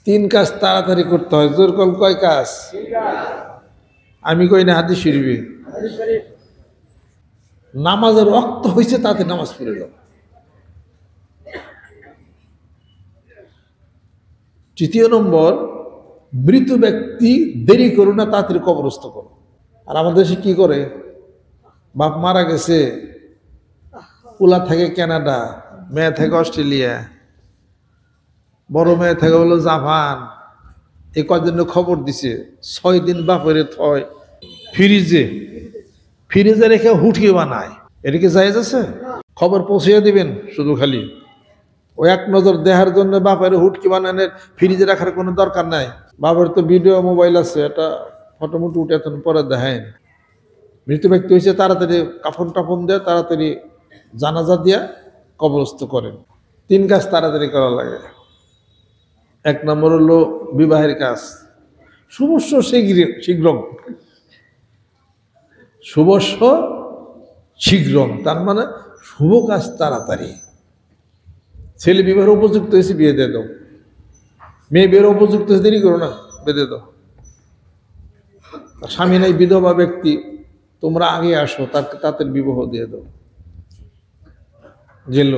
তিন কাজ তাড়াতাড়ি করতে হয়। জোর কল কয় কাজ? আমি কই না হাদিস শরীফে। নামাজের রক্ত হয়েছে তাতে নামাজ পড়ে গেল। তৃতীয় নম্বর, মৃত ব্যক্তি দেরি করো না, তাড়াতাড়ি কবরস্থ করো। আর আমাদের দেশে কি করে, বাপ মারা গেছে, পোলা থাকে কানাডা, মেয়ে থাকে অস্ট্রেলিয়া, বড় মেয়ে থাকে হলো জাপান, এ কদিন খবর দিছে 6 দিন বাপের থয় ফ্রিজে ফ্রিজে রেখে হুটকি বানায়। এটা কি জায়েজ আছে? খবর পৌঁছিয়ে দিবেন, শুধু খালি ও এক নজর দেখার জন্য বাপের হুটকি বানানোর ফ্রিজে রাখার কোনো দরকার নাই। বাপের তো ভিডিও মোবাইল আছে, এটা ফটোমুটো উঠে এত পরে দেখায়। মৃত ব্যক্তি হয়েছে, তাড়াতাড়ি কাফন টাফন দিয়ে তাড়াতাড়ি জানাজা দিয়া কবরস্থ করেন। 3 কাজ তাড়াতাড়ি করা লাগে। 1 নম্বর হলো বিবাহের কাজ, শুভস্য শীঘ্রম, শুভস্য শীঘ্রম, তার মানে শুভ কাজ তাড়াতাড়ি। ছেলে বিবাহের উপযুক্ত হয়েছে, বিয়ে দিয়ে দাও। মেয়ে বিয়ের উপযুক্ত হয়েছে, দেরি করো না, বেঁধে দাও। স্বামী নাই, বিধবা ব্যক্তি, তোমরা আগে আসো, তার তাদের বিবাহ দিয়ে দাও। গেল।